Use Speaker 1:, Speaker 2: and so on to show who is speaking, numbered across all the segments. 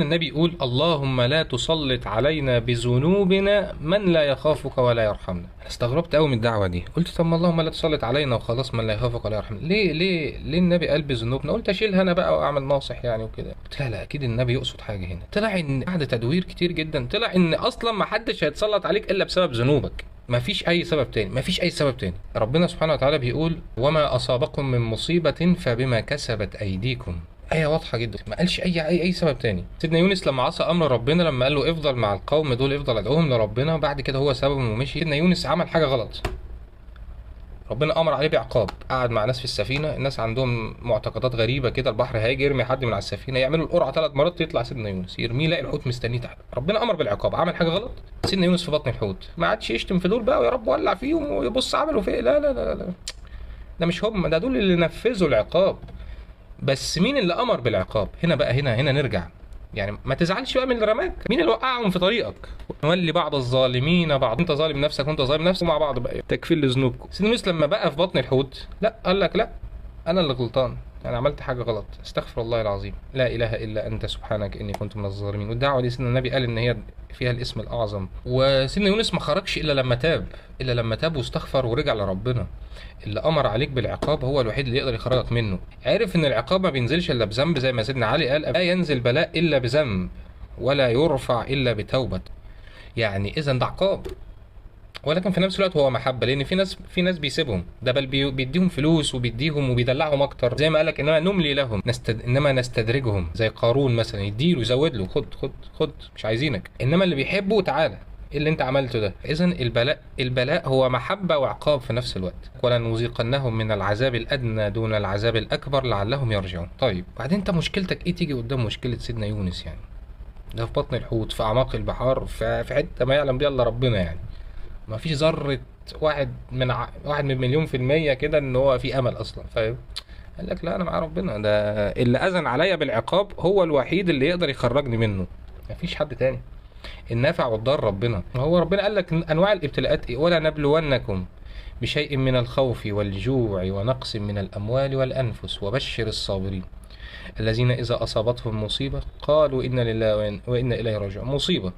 Speaker 1: النبي يقول اللهم لا تسلط علينا بذنوبنا من لا يخافك ولا يرحمنا. انا استغربت قوي من الدعوه دي، قلت طب ما اللهم لا تسلط علينا وخلاص من لا يخافك ولا يرحمنا، ليه النبي قال بذنوبنا؟ قلت اشيلها انا بقى واعمل ناصح يعني وكده. قلت لا اكيد النبي يقصد حاجه هنا. طلع ان بعد تدوير كتير جدا طلع ان اصلا ما حدش هيتسلط عليك الا بسبب ذنوبك، ما فيش اي سبب تاني، ما فيش اي سبب تاني. ربنا سبحانه وتعالى بيقول وما اصابكم من مصيبه فبما كسبت ايديكم. آية واضحة جدا، ما قالش أي سبب تاني. سيدنا يونس لما عصى أمر ربنا، لما قال له افضل مع القوم دول، افضل ادعوهم لربنا، بعد كده هو سابهم ومشي. سيدنا يونس عمل حاجة غلط، ربنا أمر عليه بعقاب. قعد مع ناس في السفينة، الناس عندهم معتقدات غريبة كده، البحر هيجي يرمي حد من على السفينة، يعملوا القرعة 3 مرات يطلع سيدنا يونس يرميه يلاقي الحوت مستنيه تحت. ربنا أمر بالعقاب، عمل حاجة غلط. سيدنا يونس في بطن الحوت، ما عادش يشتم في دول بقى ويا رب ولع فيهم ويبص عملوا في إيه. لا لا لا لا، ده مش هم، ده دول اللي نفذوا العقاب. بس مين اللي امر بالعقاب هنا بقى؟ هنا نرجع، يعني ما تزعلش بقى من اللي رماك، مين اللي وقعهم في طريقك؟ نولي بعض الظالمين بعض، انت ظالم نفسك وانت ظالم نفسك مع بعض بقى تكفير لذنوبكم. سيدنا يونس لما بقى في بطن الحوت، لا قال لك لا، انا اللي غلطان، انا عملت حاجه غلط، استغفر الله العظيم، لا اله الا انت سبحانك اني كنت من الظالمين. والدعوه دي سيدنا النبي قال ان هي فيها الاسم الاعظم. وسيدنا يونس ما خرجش الا لما تاب، الا لما تاب واستغفر ورجع لربنا. اللي امر عليك بالعقاب هو الوحيد اللي يقدر يخرجك منه. عارف ان العقاب ما بينزلش الا بذنب، زي ما سيدنا علي قال لا ينزل بلاء الا بذنب ولا يرفع الا بتوبه. يعني اذا ده عقاب، ولكن في نفس الوقت هو محبه، لان في ناس بيسيبهم ده، بل بيديهم فلوس وبيديهم وبيدلعهم اكتر، زي ما قالك انما نملي لهم انما نستدرجهم، زي قارون مثلا يديله يزود له، خد خد خد مش عايزينك، انما اللي بيحبه تعالى ايه اللي انت عملته ده. اذا البلاء هو محبه وعقاب في نفس الوقت. ولنذيقنهم من العذاب الادنى دون العذاب الاكبر لعلهم يرجعون. طيب بعدين انت مشكلتك ايه تيجي قدام مشكله سيدنا يونس؟ يعني ده في بطن الحوت، في اعماق البحار، في حته ما يعلم بها الا ربنا، يعني ما فيش ذرة واحد من مليون في المية كده ان هو في امل اصلا، فاهم؟ قال لك لا انا مع ربنا، ده اللي اذن عليا بالعقاب هو الوحيد اللي يقدر يخرجني منه، مفيش حد تاني. النافع والضار ربنا. هو ربنا قال لك انواع الابتلاءات ايه؟ ولا نبلونكم بشيء من الخوف والجوع ونقص من الاموال والانفس وبشر الصابرين الذين اذا اصابتهم مصيبة قالوا انا لله وانا اليه راجعون. مصيبة،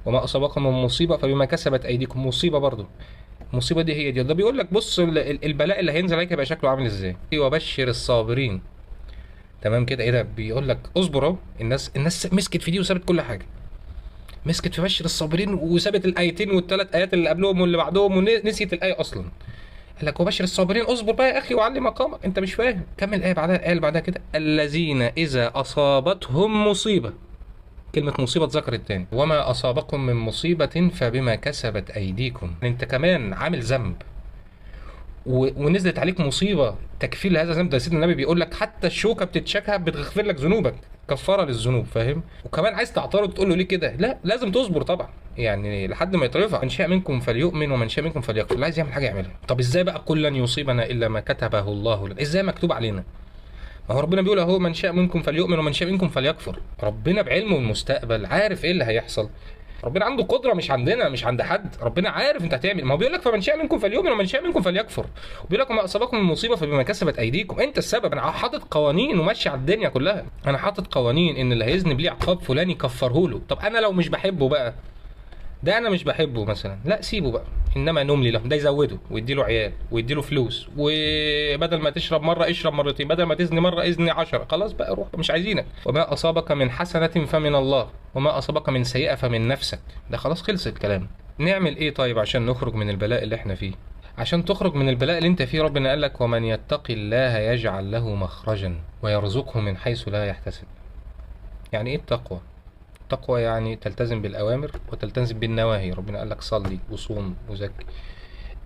Speaker 1: وما اصابكم من مصيبه فبما كسبت ايديكم، مصيبه برضو. المصيبه دي هي دي، ده بيقول لك بص البلاء اللي هينزل عليك هيبقى شكله عامل ازاي. وبشر الصابرين. تمام كده، ايه ده؟ بيقول لك اصبر اهو. الناس مسكت في دي وسابت كل حاجه، مسكت في بشر الصابرين وسابت الايتين والثلاث ايات اللي قبلهم واللي بعدهم ونسيت الايه اصلا. قال لك وبشر الصابرين، اصبر بقى يا اخي وعلي مقامك، انت مش فاهم. كمل الايه بعدها، الايه اللي بعدها كده الذين اذا اصابتهم مصيبه، كلمة مصيبة اتذكرت تاني، وما أصابكم من مصيبة فبما كسبت أيديكم. أنت كمان عامل ذنب ونزلت عليك مصيبة تكفير لهذا الذنب. ده سيدنا النبي بيقول لك حتى الشوكة بتتشكها بتغفر لك ذنوبك، كفارة للذنوب، فاهم؟ وكمان عايز تعترض تقول له ليه كده؟ لا لازم تصبر طبعا، يعني لحد ما يترفع. من شاء منكم فليؤمن ومن شاء منكم فليكفر. اللي عايز يعمل حاجة يعملها. طب ازاي بقى قل لن يصيبنا إلا ما كتبه الله لنا؟ ازاي مكتوب علينا؟ ما هو ربنا بيقول اهو من شاء منكم فليؤمن ومن شاء منكم فليكفر. ربنا بعلمه المستقبل عارف ايه اللي هيحصل. ربنا عنده قدره مش عندنا، مش عند حد. ربنا عارف انت هتعمل. ما هو بيقول لك فمن شاء منكم فليؤمن ومن شاء منكم فليكفر، وبيقول لك وما اصابكم من مصيبه فبما كسبت ايديكم. انت السبب. انا حاطط قوانين وماشي على الدنيا كلها، انا حاطط قوانين ان اللي هيذنب ليه عقاب فلاني كفره له. طب انا لو مش بحبه بقى، ده انا مش بحبه مثلا، لا سيبه بقى. انما نملي له، ده يزوده ويدي له عيال ويدي له فلوس، وبدل ما تشرب مره اشرب مرتين، بدل ما تزني مره اذني 10. خلاص بقى روح، مش عايزينك. وما اصابك من حسنه فمن الله وما اصابك من سيئه فمن نفسك. ده خلاص خلص الكلام. نعمل ايه طيب عشان نخرج من البلاء اللي احنا فيه؟ عشان تخرج من البلاء اللي انت فيه ربنا قال لك ومن يتق الله يجعل له مخرجا ويرزقه من حيث لا يحتسب. يعني ايه التقوى؟ التقوى يعني تلتزم بالأوامر وتلتزم بالنواهي. ربنا قال لك صلي وصوم وزكي،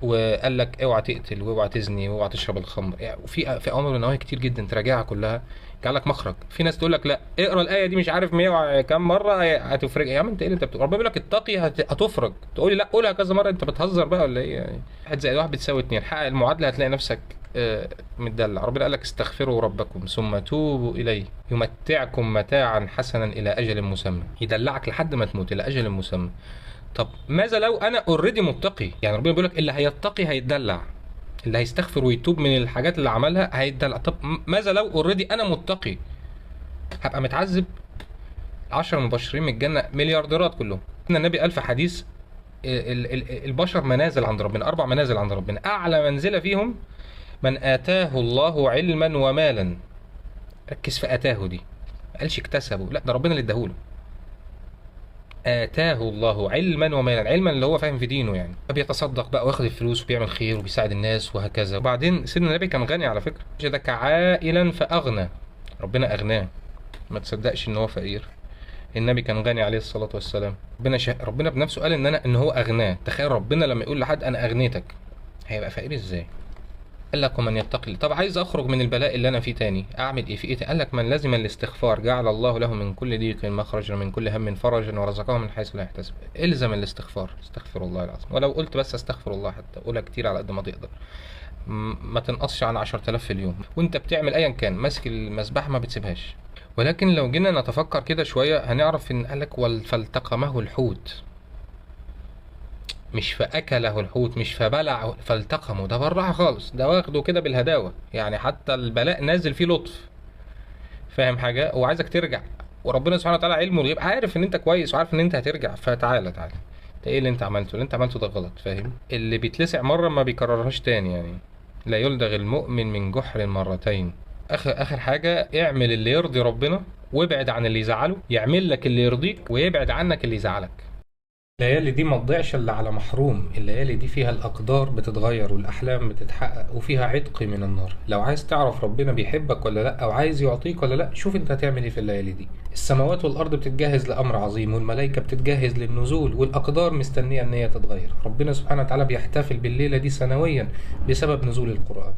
Speaker 1: وقال لك اوعى تقتل واوعى تزني واوعى تشرب الخمر. يعني في اوامر ونواهي كتير جدا تراجعها كلها، جعل لك مخرج. في ناس تقول لك لا اقرا الايه دي مش عارف 100 كام مره هتفرج. يا عم انت ايه اللي انت بتقول؟ ربنا بيقول لك اتقي هتفرج. تقول لي لا قولها كذا مره، انت بتهزر بقى ولا ايه؟ يعني 1 زائد 1 بتساوي 2، حقق المعادله هتلاقي نفسك متدلع. ربنا قال لك استغفروا ربكم ثم توبوا اليه يمتعكم متاعا حسنا الى اجل مسمى. يدلعك لحد ما تموت الى اجل مسمى. طب ماذا لو انا اوريدي متقي؟ يعني ربنا بيقول لك اللي هيتقي هيتدلع، اللي هيستغفر ويتوب من الحاجات اللي عملها هيتدلع. طب ماذا لو اوريدي انا متقي؟ هبقى متعذب 10 مبشرين من الجنة مليارديرات كلهم. إن النبي قال في حديث البشر منازل عند ربنا، 4 منازل عند ربنا، أعلى منزلة فيهم من آتاه الله علما ومالا. ركز في آتاه دي، ما قالش اكتسبه، لا ده ربنا اللي اداهوله. آتاه الله علما ومالا، علما اللي هو فاهم في دينه يعني، فبيتصدق بقى وياخد الفلوس وبيعمل خير وبيساعد الناس وهكذا. وبعدين سيدنا النبي كان غني على فكرة، وجدك عائلا فأغنى، ربنا أغناه، ما تصدقش إن هو فقير. النبي كان غني عليه الصلاة والسلام. ربنا بنفسه قال إن هو أغناه. تخيل ربنا لما يقول لحد أنا أغنيتك، هيبقى فقير إزاي؟ قال لك ومن يتقي. طب عايز اخرج من البلاء اللي انا فيه تاني، اعمل ايه في ايه؟ قال لك من لزم الاستغفار جعل الله له من كل ضيق مخرجا ومن كل هم فرجا ورزقه من حيث لا يحتسب. الزم الاستغفار، استغفر الله العظيم، ولو قلت بس استغفر الله، حتى قولها كتير على قد ما تقدر، ما تنقصش عن 10,000 في اليوم، وانت بتعمل ايا كان، ماسك المسبحه ما بتسيبهاش. ولكن لو جينا نتفكر كده شويه هنعرف ان قال لك فالتقمه الحوت، مش فأكله الحوت، مش فبلع فالتقمه، ده بالراحة خالص، ده واخده كده بالهداوة يعني، حتى البلاء نازل فيه لطف. فاهم حاجة؟ وعايزك ترجع، وربنا سبحانه وتعالى علمه يبقى عارف ان انت كويس وعارف ان انت هترجع، فتعالى تعالى. ده ايه اللي انت عملته؟ اللي انت عملته ده غلط، فاهم؟ اللي بيتلسع مرة ما بيكررهاش تاني يعني. لا يلدغ المؤمن من جحر مرتين. اخر حاجة، اعمل اللي يرضي ربنا وابعد عن اللي يزعله، يعمل لك اللي يرضيك ويبعد عنك اللي يزعلك. الليالي دي ما تضيعش الا على محروم. الليالي دي فيها الاقدار بتتغير والاحلام بتتحقق وفيها عتق من النار. لو عايز تعرف ربنا بيحبك ولا لا، او عايز يعطيك ولا لا، شوف انت هتعمل ايه في الليالي دي. السماوات والارض بتتجهز لامر عظيم، والملائكه بتتجهز للنزول، والاقدار مستنيه ان هي تتغير. ربنا سبحانه وتعالى بيحتفل بالليله دي سنويا بسبب نزول القران.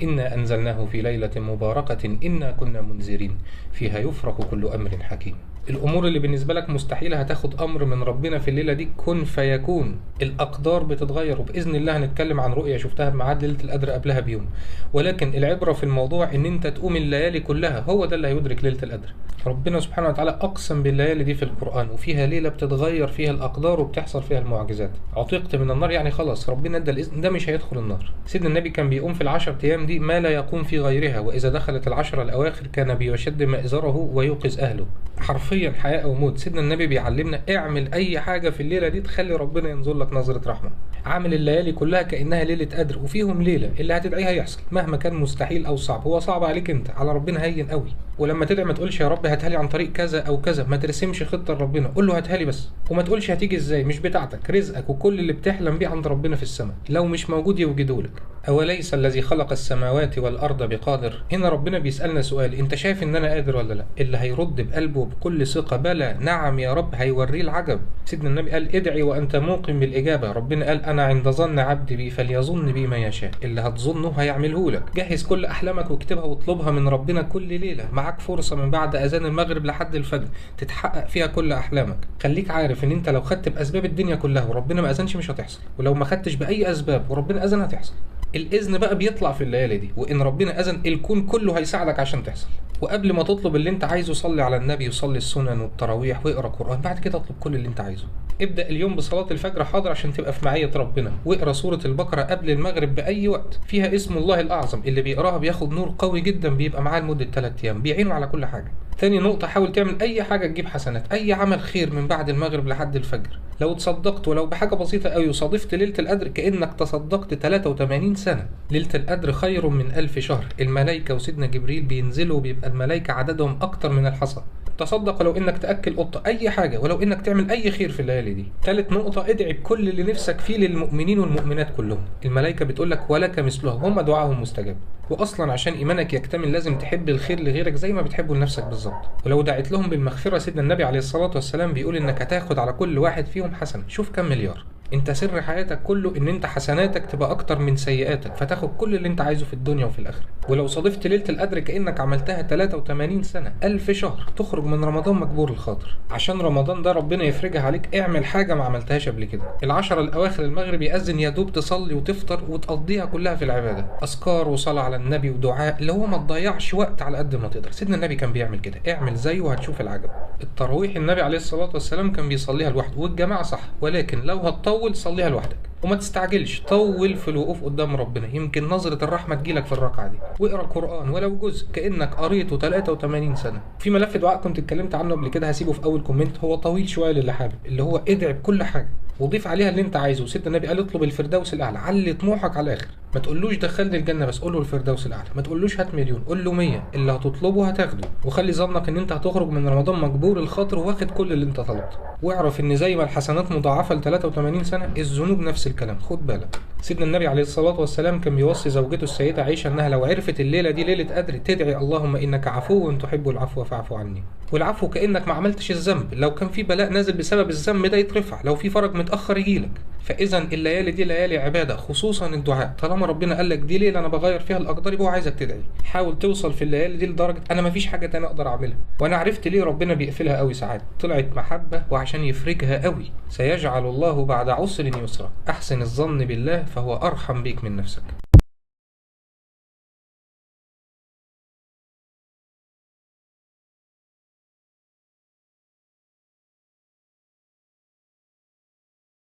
Speaker 1: انا انزلناه في ليله مباركه انا كنا منذرين فيها يفرق كل امر حكيم. الامور اللي بالنسبه لك مستحيله هتاخد امر من ربنا في الليله دي، كن فيكون. الاقدار بتتغير، وباذن الله هنتكلم عن رؤيه شفتها بميعاد ليله القدر قبلها بيوم. ولكن العبره في الموضوع ان انت تقوم الليالي كلها، هو ده اللي هيدرك ليله القدر. ربنا سبحانه وتعالى اقسم بالليالي دي في القران، وفيها ليله بتتغير فيها الاقدار وبتحصل فيها المعجزات. عتقت من النار يعني خلاص ربنا ادى الاذن، ده مش هيدخل النار. سيدنا النبي كان بيقوم في العشر ايام دي ما لا يقوم في غيرها، واذا دخلت العشر الاواخر كان بيشد مئزره ويوقظ اهله. حرفيا حياه او موت. سيدنا النبي بيعلمنا اعمل اي حاجه في الليله دي تخلي ربنا ينظر لك نظره رحمه. عامل الليالي كلها كانها ليله قدر، وفيهم ليله اللي هتدعيها يحصل مهما كان مستحيل او صعب. هو صعب عليك انت، على ربنا هين قوي. ولما تدعي ما تقولش يا رب هاتها لي عن طريق كذا او كذا، ما ترسمش خطه لربنا، قول له هاتها لي بس. وما تقولش هتيجي ازاي، مش بتاعتك، رزقك وكل اللي بتحلم بيه عند ربنا في السماء، لو مش موجود يوجده لك. اوليس الذي خلق السماوات والارض بقادر. هنا ربنا بيسالنا سؤال، انت شايف ان انا قادر ولا لا؟ اللي هيرد بقلبه بكل ثقه بلى نعم يا رب، هيوريه العجب. سيدنا النبي قال ادعي وانت موقن بالاجابه. ربنا قال انا عند ظن عبدي بي فليظن بي ما يشاء. اللي هتظنه هيعمله لك. جهز كل احلامك واكتبها واطلبها من ربنا كل ليله. معاك فرصه من بعد اذان المغرب لحد الفجر تتحقق فيها كل احلامك. خليك عارف ان انت لو خدت باسباب الدنيا كلها وربنا ما اذنش مش هتحصل، ولو ما خدتش باي اسباب وربنا اذن هتحصل. الاذن بقى بيطلع في الليالي دي، وان ربنا اذن الكون كله هيساعدك عشان تحصل. وقبل ما تطلب اللي انت عايزه صلي على النبي وصلي السنن والتراويح واقرا قران، بعد كده اطلب كل اللي انت عايزه. ابدا اليوم بصلاه الفجر حاضر عشان تبقى في معيه ربنا، واقرا سوره البقره قبل المغرب باي وقت، فيها اسم الله الاعظم، اللي بيقراها بياخد نور قوي جدا بيبقى معاه لمده 3 ايام، بيعينه على كل حاجه. تاني نقطة، حاول تعمل أي حاجة تجيب حسنات، أي عمل خير من بعد المغرب لحد الفجر. لو تصدقت ولو بحاجة بسيطة أوي وصادفت ليلة القدر كأنك تصدقت 83 سنة. ليلة القدر خير من 1000 شهر. الملائكة وسيدنا جبريل بينزلوا وبيبقى الملائكة عددهم أكتر من الحصى. تصدق ولو انك تاكل قطه، اي حاجه، ولو انك تعمل اي خير في الليالي دي. ثالث نقطه، ادعي بكل اللي نفسك فيه للمؤمنين والمؤمنات كلهم. الملائكه بتقول لك ولك مثلها، هم دعائهم مستجاب. واصلا عشان ايمانك يكتمل لازم تحب الخير لغيرك زي ما بتحبه لنفسك بالظبط. ولو دعيت لهم بالمغفره، سيدنا النبي عليه الصلاه والسلام بيقول انك هتاخد على كل واحد فيهم حسنه. شوف كم مليار. انت سر حياتك كله ان انت حسناتك تبقى اكتر من سيئاتك، فتاخد كل اللي انت عايزه في الدنيا وفي الاخره. ولو صادفت ليله القدر كانك عملتها 83 سنه، 1000 شهر، تخرج من رمضان مجبور الخاطر. عشان رمضان ده ربنا يفرجها عليك، اعمل حاجه ما عملتهاش قبل كده. العشر الاواخر المغرب يأذن، يا دوب تصلي وتفطر وتقضيها كلها في العباده، اذكار وصلاه على النبي ودعاء، اللي هو ما تضيعش وقت على قد ما تقدر. سيدنا النبي كان بيعمل كده، اعمل زيه وهتشوف العجب. التراويح النبي عليه الصلاه والسلام كان بيصليها لوحده، والجماعه صح، ولكن لو هتطول صليها لوحدك. وما تستعجلش، طول في الوقوف قدام ربنا، يمكن نظرة الرحمة تجيلك في الركعة دي. واقرا القرآن ولو جزء كأنك قريته 83 سنة. في ملف دعاء كنت اتكلمت عنه قبل كده، هسيبه في أول كومنت، هو طويل شوية للي حابب، اللي هو ادعي بكل حاجة وضيف عليها اللي انت عايزه. سيدنا النبي قال اطلب الفردوس الاعلى، علي طموحك على الاخر. ما تقولوش دخلني الجنه بس، قول له الفردوس الاعلى. ما تقولوش هات مليون، قول له 100، اللي هتطلبه هتاخده. وخلي ظنك ان انت هتخرج من رمضان مجبور الخاطر واخد كل اللي انت طلبته. واعرف ان زي ما الحسنات مضاعفه ل 83 سنه، الذنوب نفس الكلام، خد بالك. سيدنا النبي عليه الصلاه والسلام كان بيوصي زوجته السيده عائشه انها لو عرفت الليله دي ليله قدر تدعي اللهم انك عفو تحب العفو فاعف عني. والعفو كانك ما عملتش الذنب، لو كان في بلاء نازل بسبب الذنب ده يترفع، لو في فرج متاخر يجيلك. فاذا الليالي دي ليالي عباده، خصوصا الدعاء. طالما ربنا قال لك دي ليله انا بغير فيها الاقدار، يبقى هو عايزك تدعي. حاول توصل في الليالي دي لدرجه انا ما فيش حاجه تانية اقدر اعملها، وانا عرفت ليه ربنا بيقفلها قوي ساعات، طلعت محبه وعشان يفرجها قوي. سيجعل الله بعد عسر يسرا، احسن الظن بالله فهو ارحم بيك من نفسك.